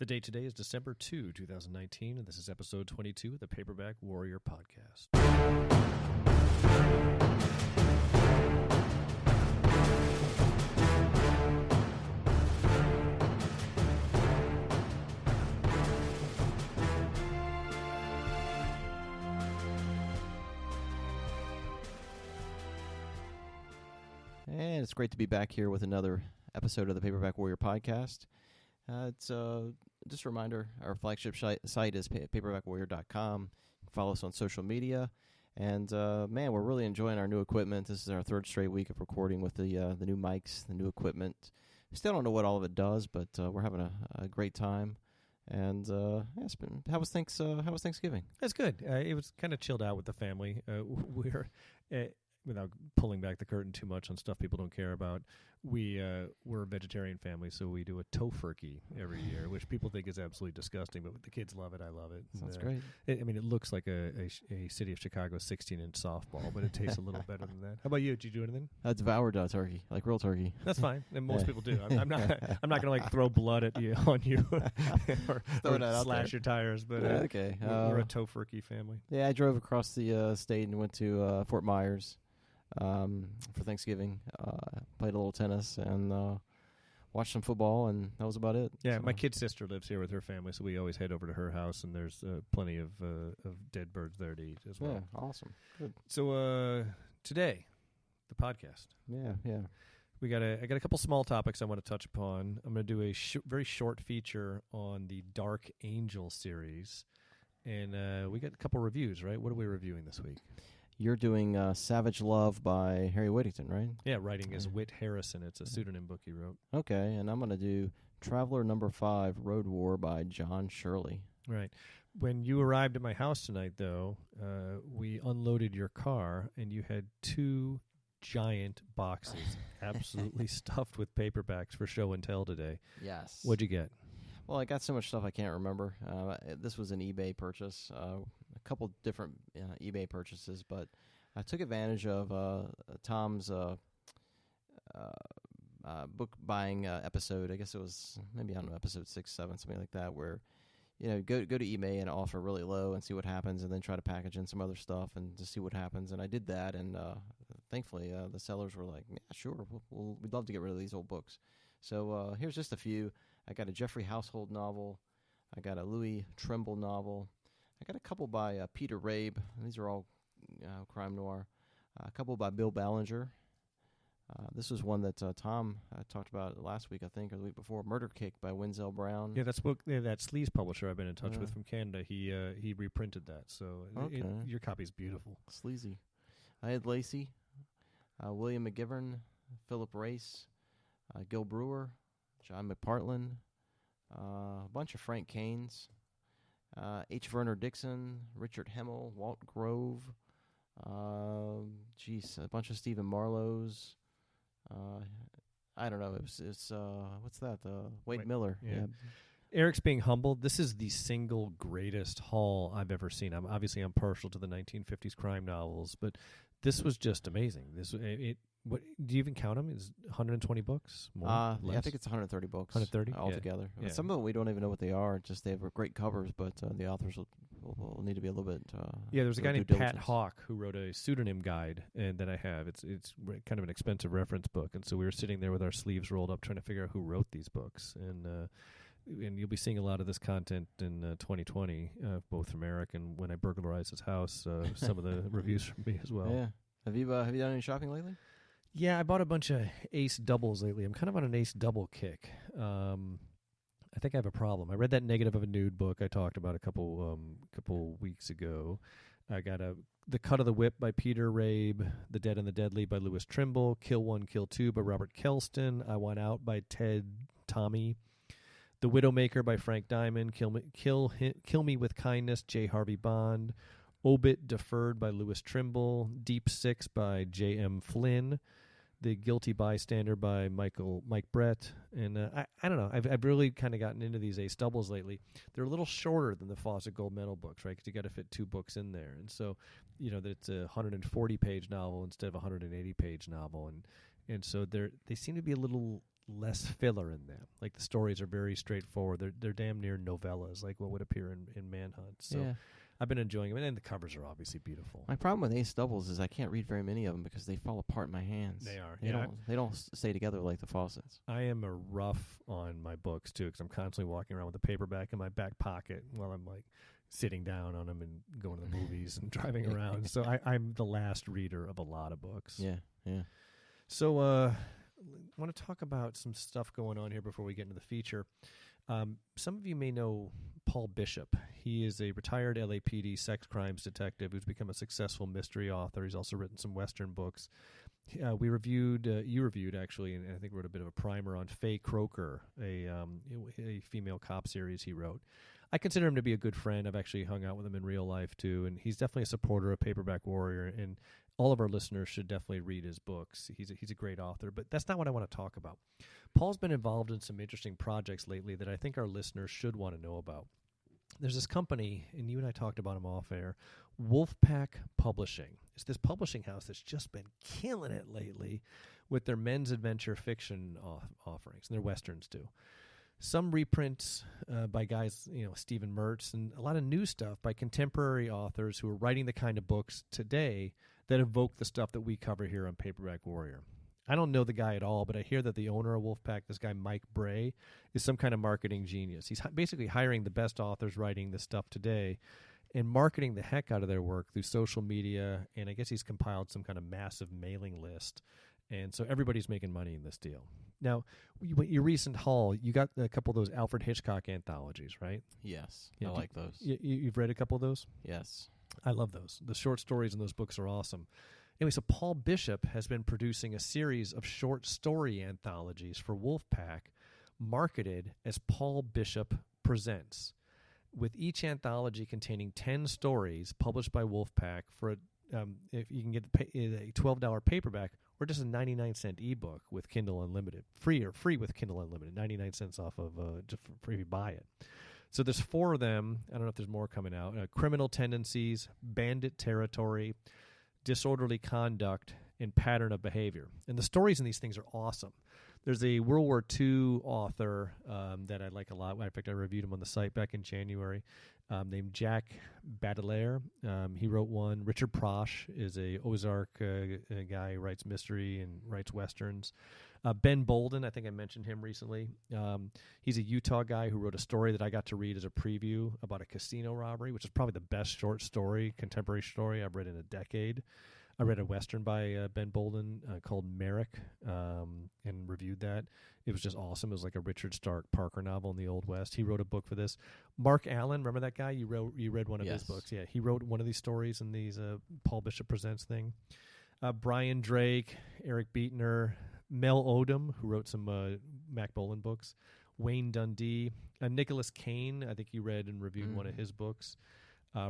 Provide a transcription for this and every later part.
The date today is December 2, 2019, and this is episode 22 of the Paperback Warrior Podcast. And it's great to be back here with another episode of the Paperback Warrior Podcast. It's just a reminder, our flagship site is paperbackwarrior.com. Follow us on social media. And, man, we're really enjoying our new equipment. This is our third straight week of recording with the new mics, the new equipment. We still don't know what all of it does, but we're having a great time. And it's been, how was Thanksgiving? That's good. It was kind of chilled out with the family. We're... without pulling back the curtain too much on stuff people don't care about, we're a vegetarian family, so we do a tofurkey every year, which people think is absolutely disgusting, but the kids love it. I love it. Sounds great. It looks like a City of Chicago 16-inch softball, but it tastes a little better than that. How about you? Did you do anything? I devoured turkey, like real turkey. That's fine, and most people do. I'm not going to like throw blood at you or slash your tires, but okay. We're a tofurkey family. Yeah, I drove across the state and went to Fort Myers for Thanksgiving. Played a little tennis and watched some football, and that was about it. Yeah, so. My kid's sister lives here with her family, so we always head over to her house, and there's plenty of dead birds there to eat as well. Yeah, awesome. Good. So today, the podcast. Yeah. I got a couple small topics I want to touch upon. I'm going to do a very short feature on the Dark Angel series, and we got a couple reviews, right? What are we reviewing this week? You're doing Savage Love by Harry Whittington, right? Yeah, writing as Whit Harrison. It's a pseudonym book he wrote. Okay, and I'm going to do Traveler Number 5, Road War by John Shirley. Right. When you arrived at my house tonight, though, we unloaded your car, and you had two giant boxes absolutely stuffed with paperbacks for show and tell today. Yes. What'd you get? Well, I got so much stuff I can't remember. This was an eBay purchase, a couple different eBay purchases, but I took advantage of Tom's book buying episode. I guess it was maybe, I don't know, episode 6, 7, something like that, where go to eBay and offer really low and see what happens, and then try to package in some other stuff and just see what happens. And I did that, and thankfully the sellers were like, yeah, sure, we'd love to get rid of these old books. So here's just a few. I got a Jeffrey Household novel. I got a Louis Trumbull novel. I got a couple by Peter Rabe. These are all crime noir. A couple by Bill Ballinger. This was one that Tom talked about last week, I think, or the week before. Murder Kick by Wenzel Brown. Yeah, that Sleaze publisher I've been in touch with from Canada. He reprinted that, so your copy's beautiful. Sleazy. I had Lacey, William McGivern, Philip Race, Gil Brewer, John McPartland, a bunch of Frank Caines, H. Verner Dixon, Richard Hemmel, Walt Grove, a bunch of Stephen Marlowe's. I don't know. It's what's that? Wade Miller. Yeah. Eric's being humbled. This is the single greatest haul I've ever seen. I'm partial to the 1950s crime novels, but this was just amazing. What do you even count them? Is 120 books? More? Yeah, I think it's 130 books. 130 altogether. Yeah. Some of them we don't even know what they are. Just they have great covers, but the authors will need to be a little bit. There's a guy named Pat Hawk who wrote a pseudonym guide, and that I have. It's kind of an expensive reference book, and so we were sitting there with our sleeves rolled up, trying to figure out who wrote these books, and you'll be seeing a lot of this content in 2020, both from Eric and when I burglarized his house. Some of the reviews from me as well. Yeah. Have you done any shopping lately? Yeah, I bought a bunch of Ace doubles lately. I'm kind of on an Ace double kick. I think I have a problem. I read that Negative of a Nude book I talked about a couple weeks ago. I got The Cut of the Whip by Peter Rabe, The Dead and the Deadly by Louis Trimble, Kill 1, Kill 2 by Robert Kelston, I Want Out by Ted Tommy, The Widowmaker by Frank Diamond, Kill Me with Kindness, J. Harvey Bond, Obit Deferred by Louis Trimble, Deep Six by J.M. Flynn, The Guilty Bystander by Mike Brett, and I don't know. I've really kind of gotten into these Ace doubles lately. They're a little shorter than the Fawcett Gold Medal books, right? Because you got to fit 2 books in there, and so that it's a 140-page novel instead of a 180-page novel, and so they seem to be a little less filler in them. Like the stories are very straightforward. They're damn near novellas, like what would appear in Manhunt. So Yeah. I've been enjoying them, and the covers are obviously beautiful. My problem with ace doubles is I can't read very many of them because they fall apart in my hands. They are. They don't stay together like the faucets. I am a rough on my books too, because I'm constantly walking around with a paperback in my back pocket while I'm like sitting down on them and going to the movies and driving around. So I'm the last reader of a lot of books. Yeah, yeah. So I want to talk about some stuff going on here before we get into the feature. Some of you may know Paul Bishop. He is a retired LAPD sex crimes detective who's become a successful mystery author. He's also written some Western books. You reviewed actually, and I think wrote a bit of a primer on Faye Croker, a female cop series he wrote. I consider him to be a good friend. I've actually hung out with him in real life too, and he's definitely a supporter of Paperback Warrior, and all of our listeners should definitely read his books. He's a great author, but that's not what I want to talk about. Paul's been involved in some interesting projects lately that I think our listeners should want to know about. There's this company, and you and I talked about him off air, Wolfpack Publishing. It's this publishing house that's just been killing it lately with their men's adventure fiction offerings, and their westerns too. Some reprints by guys, Stephen Mertz, and a lot of new stuff by contemporary authors who are writing the kind of books today that evoke the stuff that we cover here on Paperback Warrior. I don't know the guy at all, but I hear that the owner of Wolfpack, this guy Mike Bray, is some kind of marketing genius. He's basically hiring the best authors writing this stuff today and marketing the heck out of their work through social media, and I guess he's compiled some kind of massive mailing list. And so everybody's making money in this deal. Now, your recent haul, you got a couple of those Alfred Hitchcock anthologies, right? Yes, Yeah, I like those. You've read a couple of those? Yes. I love those. The short stories in those books are awesome. Anyway, so Paul Bishop has been producing a series of short story anthologies for Wolfpack marketed as Paul Bishop Presents, with each anthology containing 10 stories published by Wolfpack for if you can get a $12 paperback or just a 99-cent ebook with Kindle Unlimited, free with Kindle Unlimited, 99 cents off of just for if you buy it. So there's 4 of them. I don't know if there's more coming out. Criminal Tendencies, Bandit Territory, Disorderly Conduct, and Pattern of Behavior. And the stories in these things are awesome. There's a World War II author that I like a lot. In fact, I reviewed him on the site back in January, named Jack Baudelaire. He wrote one. Richard Prosh is a Ozark guy who writes mystery and writes westerns. Ben Bolden, I think I mentioned him recently. He's a Utah guy who wrote a story that I got to read as a preview about a casino robbery, which is probably the best short story, contemporary story I've read in a decade. I read a Western by Ben Bolden called Merrick and reviewed that. It was just awesome. It was like a Richard Stark Parker novel in the Old West. He wrote a book for this. Mark Allen, remember that guy? You read one of his books. Yeah, he wrote one of these stories in these Paul Bishop Presents thing. Brian Drake, Eric Beetner, Mel Odom, who wrote some Mac Bolan books, Wayne Dundee, Nicholas Kane, I think you read and reviewed one of his books.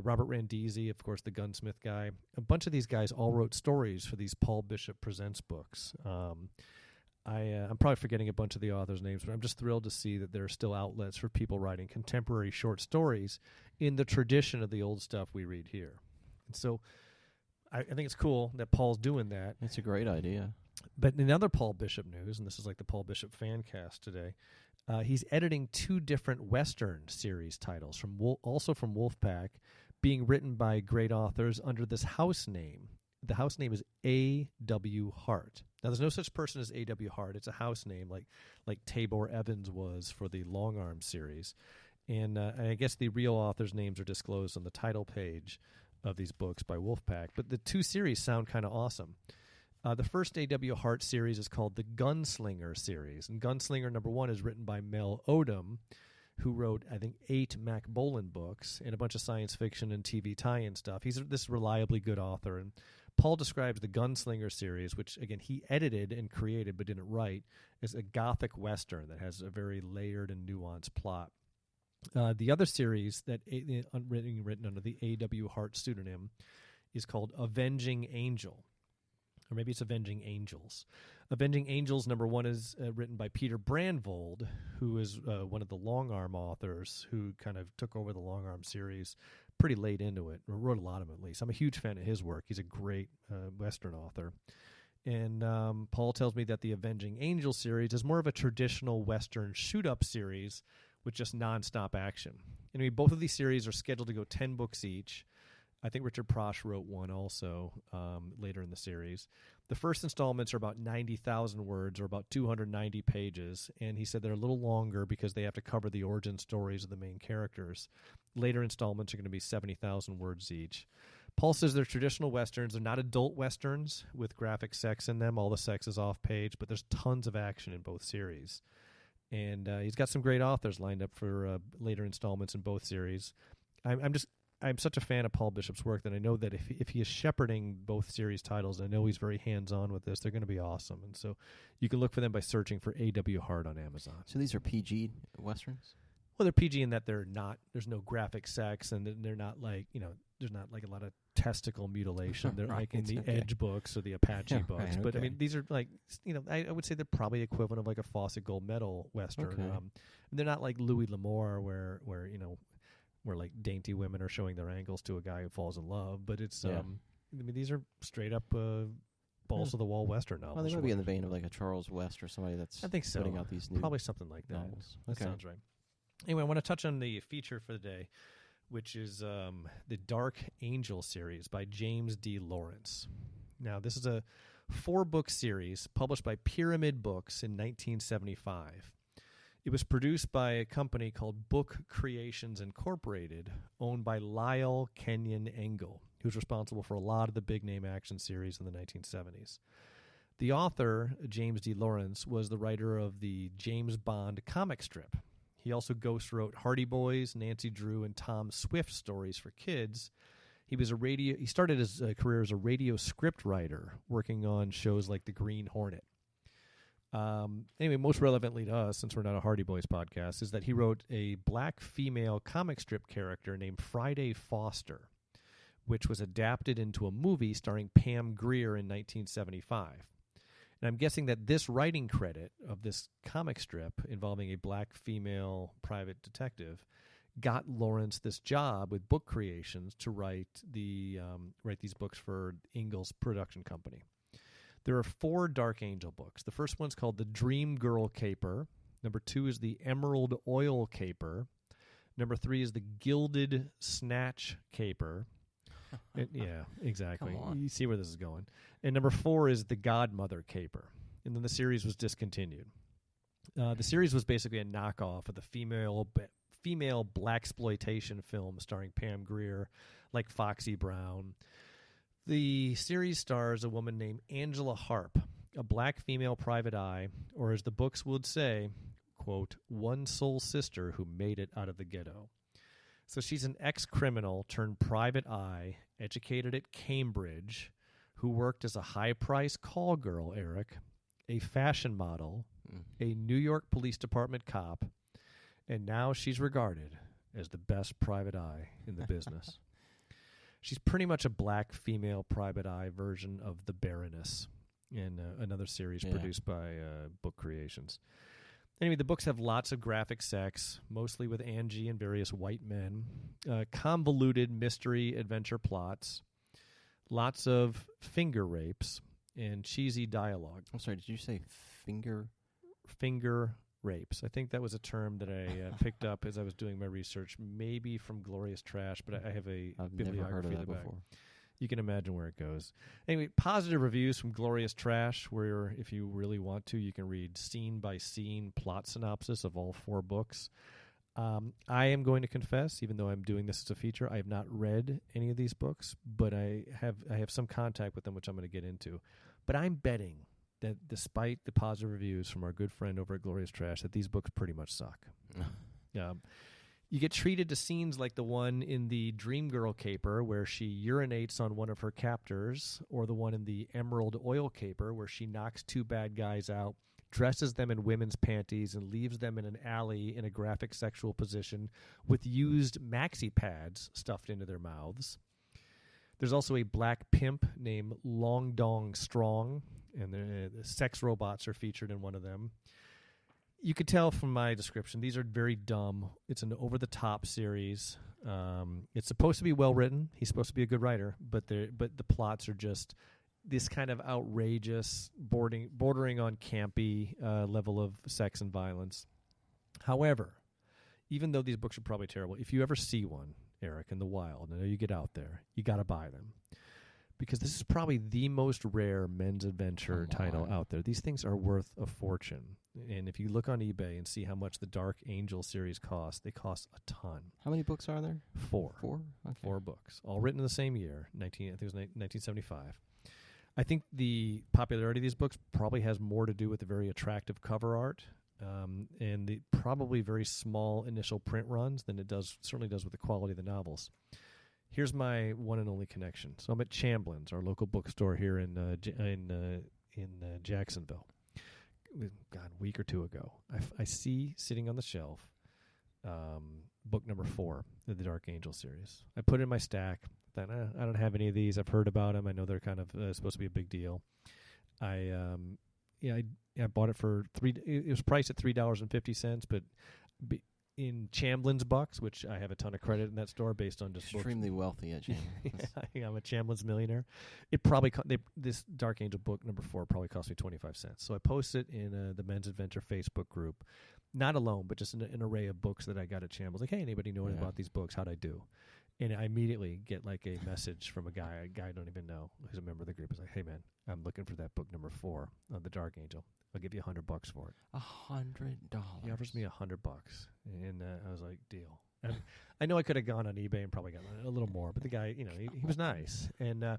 Robert Randizzi, of course, the gunsmith guy. A bunch of these guys all wrote stories for these Paul Bishop Presents books. I'm probably forgetting a bunch of the authors' names, but I'm just thrilled to see that there are still outlets for people writing contemporary short stories in the tradition of the old stuff we read here. And so I think it's cool that Paul's doing that. It's a great idea. But in other Paul Bishop news, and this is like the Paul Bishop fan cast today, he's editing 2 different Western series titles, also from Wolfpack, being written by great authors under this house name. The house name is A.W. Hart. Now, there's no such person as A.W. Hart. It's a house name like Tabor Evans was for the Long Arm series. And I guess the real authors' names are disclosed on the title page of these books by Wolfpack. But the 2 series sound kind of awesome. The first A.W. Hart series is called the Gunslinger Series. And Gunslinger #1 is written by Mel Odom, who wrote, I think, 8 Mac Bolan books and a bunch of science fiction and TV tie-in stuff. He's this reliably good author. And Paul describes the Gunslinger series, which, again, he edited and created but didn't write, as a gothic Western that has a very layered and nuanced plot. The other series that written under the A.W. Hart pseudonym is called Avenging Angel. Or maybe it's Avenging Angels. Avenging Angels #1 is written by Peter Brandvold, who is one of the Long Arm authors who kind of took over the Long Arm series pretty late into it, or wrote a lot of them at least. I'm a huge fan of his work. He's a great Western author. And Paul tells me that the Avenging Angel series is more of a traditional Western shoot-up series with just nonstop action. And I mean, both of these series are scheduled to go 10 books each. I think Richard Prosh wrote one also later in the series. The first installments are about 90,000 words, or about 290 pages, and he said they're a little longer because they have to cover the origin stories of the main characters. Later installments are going to be 70,000 words each. Paul says they're traditional Westerns. They're not adult Westerns with graphic sex in them. All the sex is off-page, but there's tons of action in both series. And he's got some great authors lined up for later installments in both series. I'm such a fan of Paul Bishop's work that I know that if he is shepherding both series titles, I know he's very hands-on with this, they're going to be awesome. And so you can look for them by searching for A.W. Hart on Amazon. So these are PG Westerns? Well, they're PG in that they're not, there's no graphic sex, and they're not like, there's not like a lot of testicle mutilation. They're like in the Edge books or the Apache books. Right, But I mean, these are like, I would say they're probably equivalent of like a Fawcett Gold Medal Western. Okay. They're not like Louis L'Amour where like dainty women are showing their ankles to a guy who falls in love. But it's, I mean, these are straight up balls to the wall Western novels. Well, they might be in the vein of like a Charles West or somebody that's I think so. putting out these new probably something like that. novels. That sounds right. Anyway, I want to touch on the feature for the day, which is the Dark Angel series by James D. Lawrence. Now, this is a 4-book series published by Pyramid Books in 1975. It was produced by a company called Book Creations Incorporated, owned by Lyle Kenyon Engel, who's responsible for a lot of the big-name action series in the 1970s. The author, James D. Lawrence, was the writer of the James Bond comic strip. He also ghost wrote Hardy Boys, Nancy Drew, and Tom Swift stories for kids. He started his career as a radio script writer, working on shows like The Green Hornet. Anyway, most relevantly to us, since we're not a Hardy Boys podcast, is that he wrote a black female comic strip character named Friday Foster, which was adapted into a movie starring Pam Grier in 1975. And I'm guessing that this writing credit of this comic strip involving a black female private detective got Lawrence this job with Book Creations to write these books for Engel's production company. There are 4 Dark Angel books. The first one's called The Dream Girl Caper. Number 2 is The Emerald Oil Caper. Number 3 is The Gilded Snatch Caper. Yeah, exactly. You see where this is going. And number 4 is The Godmother Caper. And then the series was discontinued. The series was basically a knockoff of the female blaxploitation film starring Pam Grier, like Foxy Brown. The series stars a woman named Angela Harp, a black female private eye, or as the books would say, quote, one soul sister who made it out of the ghetto. So she's an ex-criminal turned private eye, educated at Cambridge, who worked as a high-price call girl, Eric, a fashion model, a New York Police Department cop, and now she's regarded as the best private eye in the business. She's pretty much a black female private eye version of the Baroness in another series produced by Book Creations. Anyway, the books have lots of graphic sex, mostly with Angie and various white men, convoluted mystery adventure plots, lots of finger rapes, and cheesy dialogue. I'm sorry, did you say finger? Finger rapes. I think that was a term that I picked up as I was doing my research, maybe from Glorious Trash, but I have I've bibliography never heard of that back. before. You can imagine where it goes. Anyway, positive reviews from Glorious Trash, where if you really want to, you can read scene-by-scene plot synopsis of all 4 books. I am going to confess, even though I'm doing this as a feature, I have not read any of these books, but I have some contact with them, which I'm going to get into. But I'm betting that despite the positive reviews from our good friend over at Glorious Trash, that these books pretty much suck. You get treated to scenes like the one in the Dream Girl Caper where she urinates on one of her captors, or the one in the Emerald Oil Caper where she knocks 2 bad guys out, dresses them in women's panties, and leaves them in an alley in a graphic sexual position with used maxi pads stuffed into their mouths. There's also a black pimp named Long Dong Strong, and the sex robots are featured in one of them. You could tell from my description, these are very dumb. It's an over-the-top series. It's supposed to be well-written. He's supposed to be a good writer, but the plots are just this kind of outrageous, bordering on campy level of sex and violence. However, even though these books are probably terrible, if you ever see one, Eric, in the wild, I know you get out there, you got to buy them. Because this is probably the most rare men's adventure title out there. These things are worth a fortune. And if you look on eBay and see how much the Dark Angel series costs, they cost a ton. How many books are there? 4. 4? Okay. 4 books, all written in the same year, I think it was 1975. I think the popularity of these books probably has more to do with the very attractive cover art and the probably very small initial print runs than it certainly does with the quality of the novels. Here's my one and only connection. So I'm at Chamblin's, our local bookstore here in Jacksonville. God, a week or two ago, I see sitting on the shelf book number 4 of the Dark Angel series. I put it in my stack. Thought, I don't have any of these. I've heard about them. I know they're kind of supposed to be a big deal. I bought it for it was priced at $3.50, but in Chamblin's bucks, which I have a ton of credit in that store based on just extremely wealthy at Chamblin's. Yeah, I'm a Chamblin's millionaire. It probably this Dark Angel book number 4 probably cost me 25 cents. So I posted in the Men's Adventure Facebook group, not alone, but just an array of books that I got at Chamblin's. Like, hey, anybody know about these books? How'd I do? And I immediately get like a message from a guy I don't even know, who's a member of the group. He's like, hey, man, I'm looking for that book number 4 of the Dark Angel. I'll give you $100 for it. $100. He offers me $100, and I was like, deal. And I know I could have gone on eBay and probably got a little more, but the guy, he was nice. And I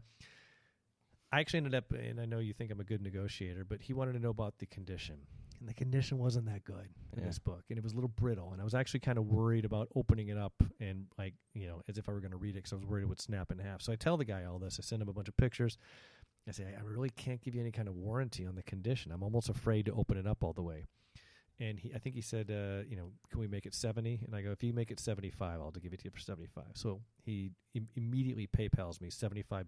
actually ended up, and I know you think I'm a good negotiator, but he wanted to know about the condition. And the condition wasn't that good in this book, and it was a little brittle. And I was actually kind of worried about opening it up and, like, as if I were going to read it, because I was worried it would snap in half. So I tell the guy all this. I send him a bunch of pictures. I say, I really can't give you any kind of warranty on the condition. I'm almost afraid to open it up all the way. And I think he said, can we make it 70? And I go, if you make it 75, I'll give it to you for 75. So he immediately PayPals me $75.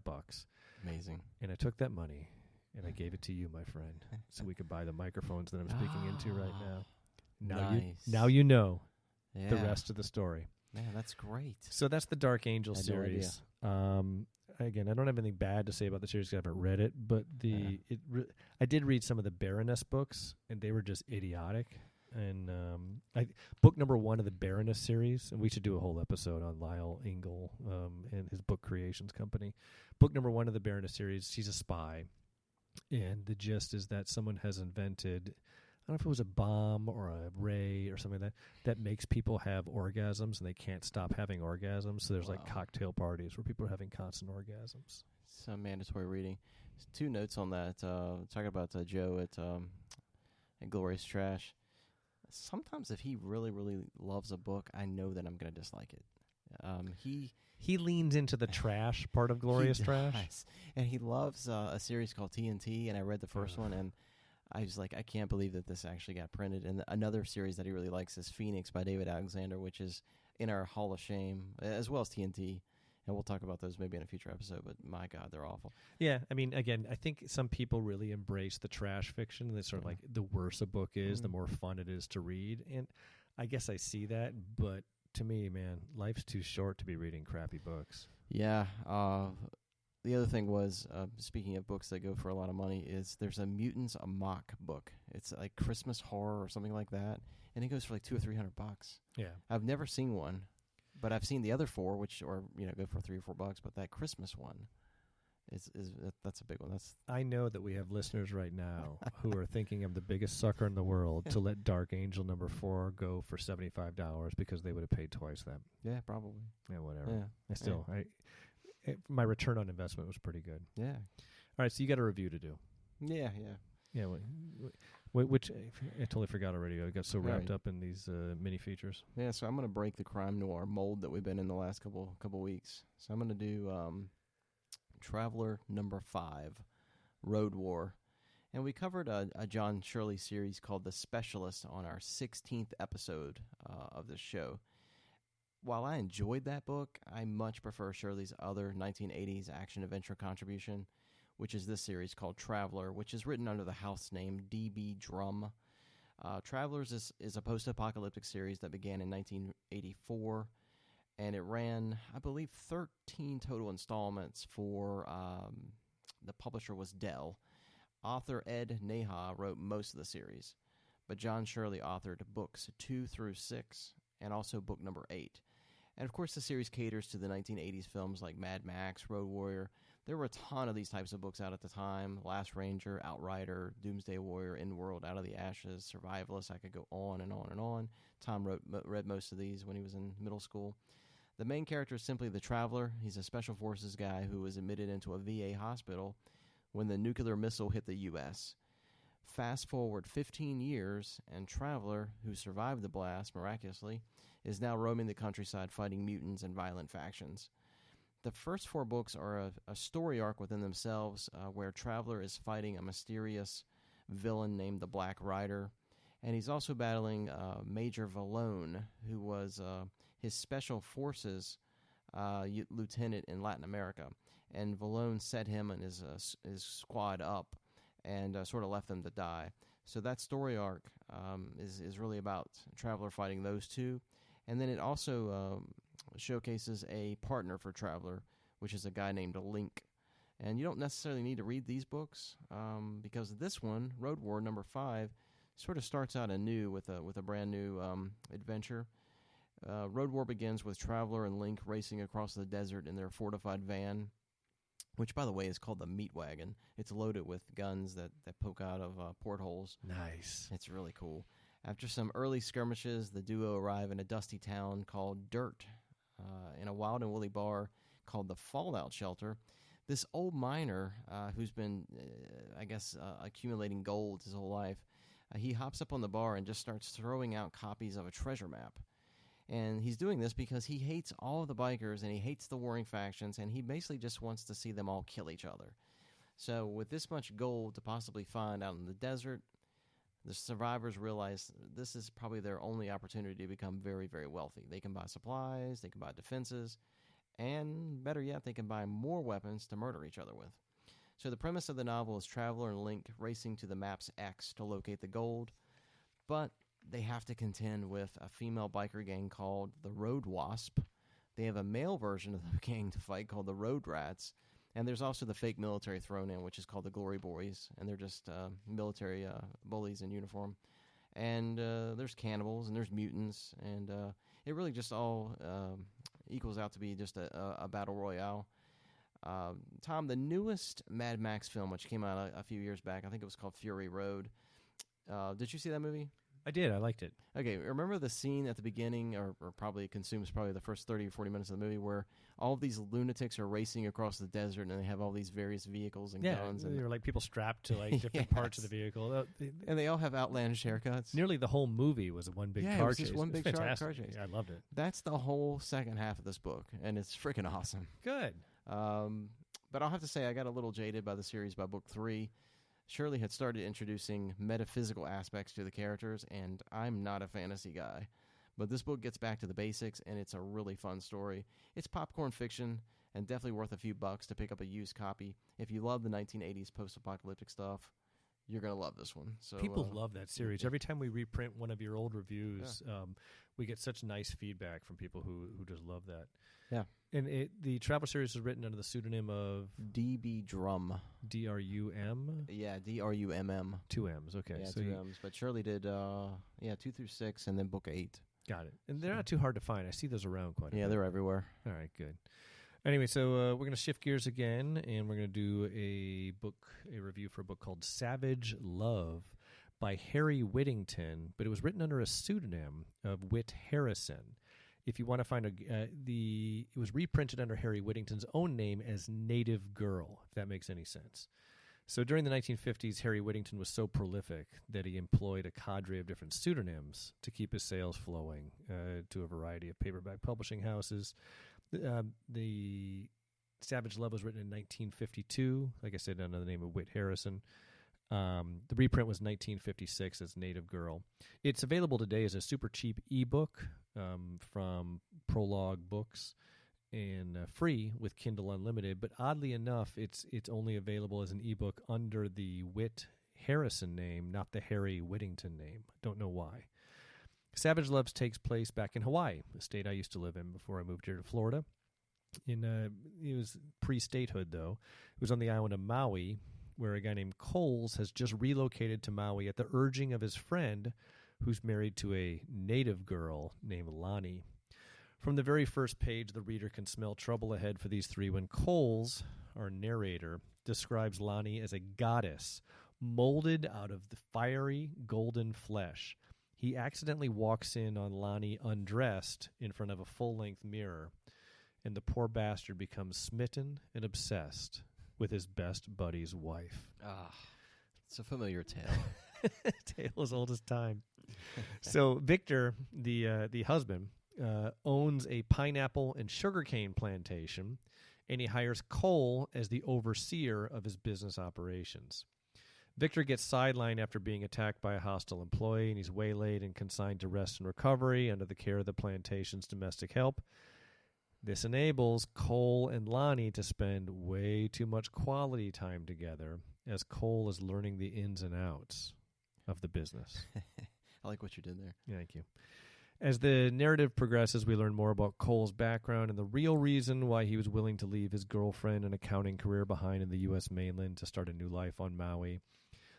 Amazing. And I took that money and I gave it to you, my friend, so we could buy the microphones that I'm speaking into right now. Now you know the rest of the story. Man, that's great. So that's the Dark Angel series. Again, I don't have anything bad to say about the series because I haven't read it, but I did read some of the Baroness books, and they were just idiotic. And book number 1 of the Baroness series, and we should do a whole episode on Lyle Engel and his book creations company. Book number 1 of the Baroness series, she's a spy, and the gist is that someone has invented, I don't know if it was a bomb or a ray or something like that makes people have orgasms, and they can't stop having orgasms. So there's like cocktail parties where people are having constant orgasms. Some mandatory reading. 2 notes on that. Talking about Joe at Glorious Trash. Sometimes if he really, really loves a book, I know that I'm going to dislike it. He leans into the trash part of Glorious Trash. And he loves a series called TNT, and I read the first one, and I was like, I can't believe that this actually got printed. And another series that he really likes is Phoenix by David Alexander, which is in our Hall of Shame, as well as TNT. And we'll talk about those maybe in a future episode, but my God, they're awful. Yeah, I mean, again, I think some people really embrace the trash fiction. That's sort of like the worse a book is, the more fun it is to read. And I guess I see that, but to me, man, life's too short to be reading crappy books. Yeah, the other thing was, speaking of books that go for a lot of money, is there's a Mutants Amok book. It's like Christmas horror or something like that, and it goes for like $200 or $300. Yeah, I've never seen one, but I've seen the other 4, which go for $3 or $4. But that Christmas one that's a big one. I know that we have listeners right now who are thinking I'm the biggest sucker in the world to let Dark Angel number 4 go for $75 because they would have paid twice that. Yeah, probably. Yeah, whatever. Yeah. My return on investment was pretty good. Yeah. All right, so you got a review to do. Yeah. Which I totally forgot already. I got so wrapped up in these mini features. Yeah, so I'm going to break the crime noir mold that we've been in the last couple weeks. So I'm going to do Traveler number 5, Road War. And we covered a John Shirley series called The Specialist on our 16th episode of this show. While I enjoyed that book, I much prefer Shirley's other 1980s action-adventure contribution, which is this series called Traveler, which is written under the house name D.B. Drum. Travelers is a post-apocalyptic series that began in 1984, and it ran, I believe, 13 total installments for The publisher was Dell. Author Ed Neha wrote most of the series, but John Shirley authored books 2 through 6 and also book number 8. And of course, the series caters to the 1980s films like Mad Max, Road Warrior. There were a ton of these types of books out at the time: Last Ranger, Outrider, Doomsday Warrior, In World, Out of the Ashes, Survivalist. I could go on and on and on. Tom read most of these when he was in middle school. The main character is simply the Traveler. He's a special forces guy who was admitted into a VA hospital when the nuclear missile hit the U.S. Fast forward 15 years, and Traveler, who survived the blast miraculously, is now roaming the countryside fighting mutants and violent factions. The first 4 books are a story arc within themselves, where Traveler is fighting a mysterious villain named the Black Rider, and he's also battling Major Valone, who was his special forces lieutenant in Latin America. And Valone set him and his squad up and sort of left them to die. So that story arc is really about Traveler fighting those two. And then it also showcases a partner for Traveler, which is a guy named Link. And you don't necessarily need to read these books because this one, Road War number 5, sort of starts out anew with a brand new adventure. Road War begins with Traveler and Link racing across the desert in their fortified van, which, by the way, is called the Meat Wagon. It's loaded with guns that poke out of portholes. Nice. It's really cool. After some early skirmishes, the duo arrive in a dusty town called Dirt, in a wild and woolly bar called the Fallout Shelter. This old miner, who's been, accumulating gold his whole life, he hops up on the bar and just starts throwing out copies of a treasure map. And he's doing this because he hates all of the bikers and he hates the warring factions, and he basically just wants to see them all kill each other. So with this much gold to possibly find out in the desert, the survivors realize this is probably their only opportunity to become very, very wealthy. They can buy supplies, they can buy defenses, and better yet, they can buy more weapons to murder each other with. So the premise of the novel is Traveler and Link racing to the map's X to locate the gold, but they have to contend with a female biker gang called the Road Wasp. They have a male version of the gang to fight called the Road Rats, and there's also the fake military thrown in, which is called the Glory Boys, and they're just military bullies in uniform. And there's cannibals, and there's mutants, and it really just all equals out to be just a battle royale. Tom, the newest Mad Max film, which came out a few years back, I think it was called Fury Road. Did you see that movie? I did. I liked it. Okay, remember the scene at the beginning, or probably consumes probably the first 30 or 40 minutes of the movie, where all of these lunatics are racing across the desert, and they have all these various vehicles and guns. Yeah, and they were like people strapped to like different parts of the vehicle. And they all have outlandish haircuts. Nearly the whole movie was one big car it was chase. just one big car chase. Yeah, I loved it. That's the whole second half of this book, and it's freaking awesome. Good. But I'll have to say I got a little jaded by the series by book 3. Shirley had started introducing metaphysical aspects to the characters, and I'm not a fantasy guy. But this book gets back to the basics, and it's a really fun story. It's popcorn fiction, and definitely worth a few bucks to pick up a used copy. If you love the 1980s post-apocalyptic stuff, you're going to love this one. So people love that series. Every time we reprint one of your old reviews, we get such nice feedback from people who just love that. Yeah. And the Travel series was written under the pseudonym of D.B. Drum. D-R-U-M? Yeah, D-R-U-M-M. 2 M's, okay. Yeah, so 2 M's. But Shirley did 2 through 6 and then book 8. Got it. And they're not too hard to find. I see those around quite a bit. Yeah, they're everywhere. All right, good. Anyway, so we're going to shift gears again, and we're going to do a review for a book called Savage Love by Harry Whittington, but it was written under a pseudonym of Whit Harrison. If you want to find it was reprinted under Harry Whittington's own name as Native Girl, if that makes any sense. So during the 1950s, Harry Whittington was so prolific that he employed a cadre of different pseudonyms to keep his sales flowing to a variety of paperback publishing houses. The Savage Love was written in 1952, like I said, under the name of Whit Harrison. The reprint was 1956 as Native Girl. It's available today as a super cheap ebook from Prologue Books and free with Kindle Unlimited. But oddly enough, it's only available as an ebook under the Whit Harrison name, not the Harry Whittington name. Don't know why. Savage Love takes place back in Hawaii, the state I used to live in before I moved here to Florida. It was pre-statehood, though. It was on the island of Maui, where a guy named Coles has just relocated to Maui at the urging of his friend, who's married to a native girl named Lonnie. From the very first page, the reader can smell trouble ahead for these three when Coles, our narrator, describes Lonnie as a goddess molded out of the fiery golden flesh. He accidentally walks in on Lonnie undressed in front of a full-length mirror, and the poor bastard becomes smitten and obsessed with his best buddy's wife. Ah, it's a familiar tale. Tale as old as time. So Victor, the husband, owns a pineapple and sugarcane plantation, and he hires Cole as the overseer of his business operations. Victor gets sidelined after being attacked by a hostile employee, and he's waylaid and consigned to rest and recovery under the care of the plantation's domestic help. This enables Cole and Lonnie to spend way too much quality time together as Cole is learning the ins and outs of the business. I like what you did there. Thank you. As the narrative progresses, we learn more about Cole's background and the real reason why he was willing to leave his girlfriend and accounting career behind in the U.S. mainland to start a new life on Maui.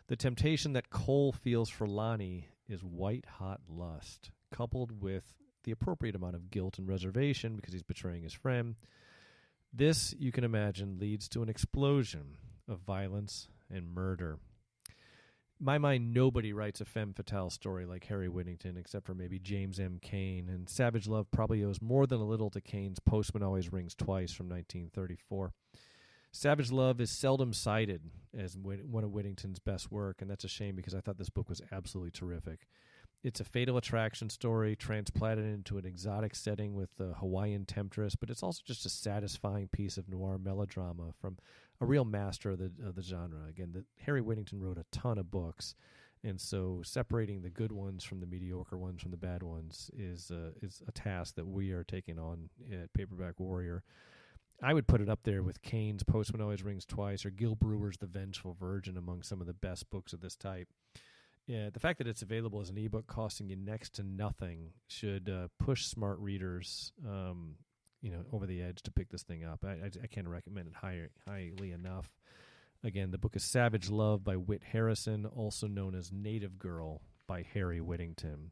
The temptation that Cole feels for Lonnie is white-hot lust, coupled with the appropriate amount of guilt and reservation because he's betraying his friend. This, you can imagine, leads to an explosion of violence and murder. In my mind, nobody writes a femme fatale story like Harry Whittington except for maybe James M. Cain, and Savage Love probably owes more than a little to Cain's Postman Always Rings Twice from 1934. Savage Love is seldom cited as one of Whittington's best work, and that's a shame because I thought this book was absolutely terrific. It's a fatal attraction story transplanted into an exotic setting with a Hawaiian temptress, but it's also just a satisfying piece of noir melodrama from a real master of the genre. Again, Harry Whittington wrote a ton of books, and so separating the good ones from the mediocre ones from the bad ones is a task that we are taking on at Paperback Warrior. I would put it up there with Cain's Postman Always Rings Twice or Gil Brewer's The Vengeful Virgin among some of the best books of this type. Yeah, the fact that it's available as an ebook costing you next to nothing should push smart readers, over the edge to pick this thing up. I can't recommend it highly enough. Again, the book is Savage Love by Whit Harrison, also known as Native Girl by Harry Whittington.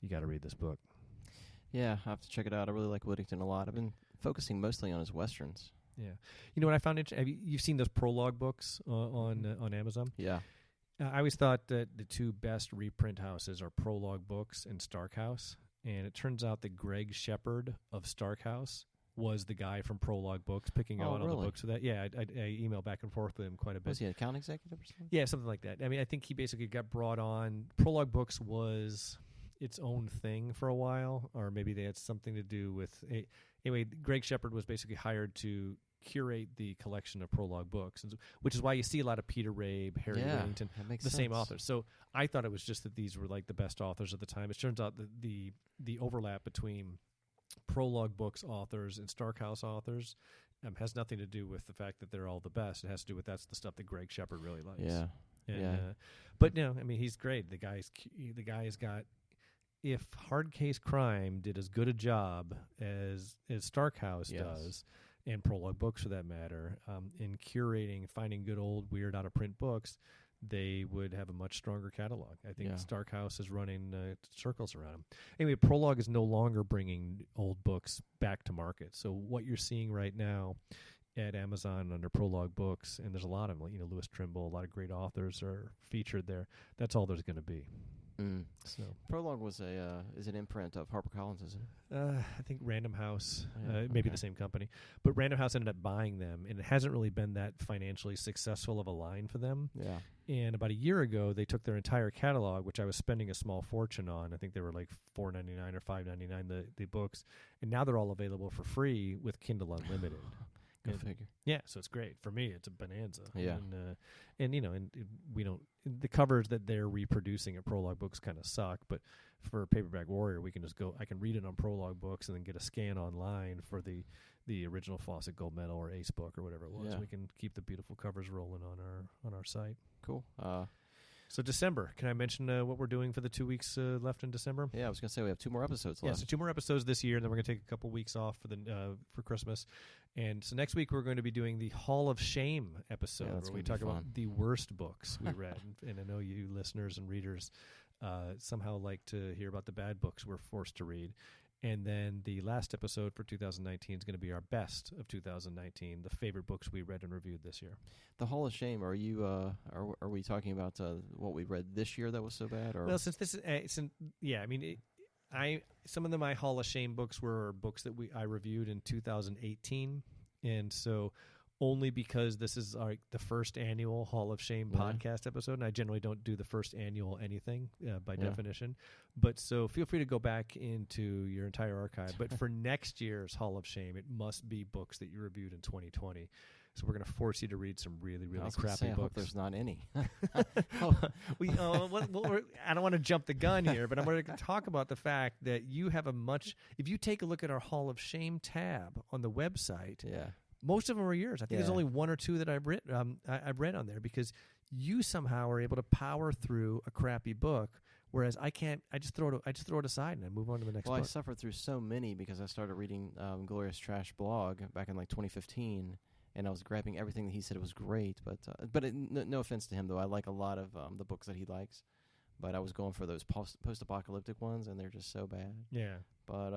You got to read this book. Yeah, I have to check it out. I really like Whittington a lot. I've been focusing mostly on his westerns. Yeah, you know what I found interesting? You've seen those prologue books on Amazon? Yeah. I always thought that the two best reprint houses are Prologue Books and Stark House, and it turns out that Greg Shepard of Stark House was the guy from Prologue Books picking out all the books for that. Yeah, I email back and forth with him quite a bit. Was he an account executive or something? Yeah, something like that. I mean, I think he basically got brought on. Prologue Books was its own thing for a while, or maybe they had something to do with... Anyway, Greg Shepard was basically hired to curate the collection of Prologue Books, which is why you see a lot of Peter Rabe, Harry Whittington, the same authors. So I thought it was just that these were like the best authors at the time. It turns out that the overlap between Prologue Books authors and Stark House authors has nothing to do with the fact that they're all the best. It has to do with that's the stuff that Greg Shepard really likes. Yeah. But no, I mean, he's great. The guy's got... If Hard Case Crime did as good a job as Stark House does, and Prologue Books for that matter, in curating, finding good old weird out of print books, they would have a much stronger catalog. I think Stark House is running circles around them. Anyway, Prologue is no longer bringing old books back to market. So what you're seeing right now at Amazon under Prologue Books, and there's a lot of them, Lewis Trimble, a lot of great authors are featured there. That's all there's going to be. So Prologue was is an imprint of HarperCollins, isn't it? I think Random House, maybe the same company, but Random House ended up buying them, and it hasn't really been that financially successful of a line for them. Yeah. And about a year ago, they took their entire catalog, which I was spending a small fortune on. I think they were like $4.99 or $5.99 the books, and now they're all available for free with Kindle Unlimited. Go figure. Yeah, so it's great. For me, it's a bonanza. Yeah. And we don't... The covers that they're reproducing at Prologue Books kind of suck, but for Paperback Warrior, we can just go... I can read it on Prologue Books and then get a scan online for the original Fawcett Gold Medal or Ace book or whatever it was. Yeah. We can keep the beautiful covers rolling on our site. Cool. So December, can I mention what we're doing for the 2 weeks left in December? Yeah, I was going to say we have 2 more episodes left. Yeah, so 2 more episodes this year, and then we're going to take a couple weeks off for Christmas. And so next week we're going to be doing the Hall of Shame episode, where we talk about the worst books we read. And I know you listeners and readers somehow like to hear about the bad books we're forced to read. And then the last episode for 2019 is going to be our best of 2019, the favorite books we read and reviewed this year. The Hall of Shame. Are you? Are we talking about what we read this year that was so bad? Or? Well, since this is, some of my Hall of Shame books were books that I reviewed in 2018, and so only because this is the first annual Hall of Shame podcast episode, and I generally don't do the first annual anything by definition. But so feel free to go back into your entire archive. But for next year's Hall of Shame, it must be books that you reviewed in 2020. So we're going to force you to read some really, really crappy books. I hope there's not any. I don't want to jump the gun here, but I'm going to talk about the fact that you have if you take a look at our Hall of Shame tab on the website, most of them are yours. I think there's only 1 or 2 that I've read on there, because you somehow are able to power through a crappy book, whereas I can't. I just throw it aside and I move on to the next book. Well, I suffered through so many because I started reading Glorious Trash blog back in 2015, and I was grabbing everything that he said was great. But no offense to him, though, I like a lot of the books that he likes. But I was going for those post-apocalyptic ones, and they're just so bad. Yeah. But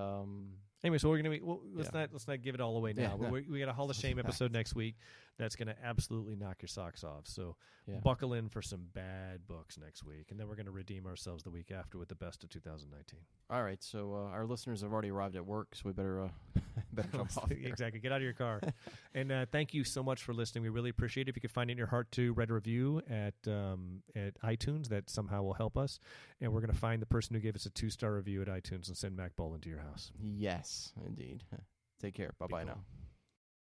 anyway, so we're gonna be. Let's not give it all away now. Yeah. We got a Hall of Shame episode next week that's gonna absolutely knock your socks off. So buckle in for some bad books next week, and then we're gonna redeem ourselves the week after with the best of 2019. All right. So our listeners have already arrived at work, so we better jump off. Exactly. Get out of your car. And thank you so much for listening. We really appreciate it. If you could find it in your heart to write a review at iTunes, that somehow will help us. And we're gonna find the person who gave us a 2-star review at iTunes and send Mac Bolan to your house. Yes, indeed. Take care. Bye-bye now.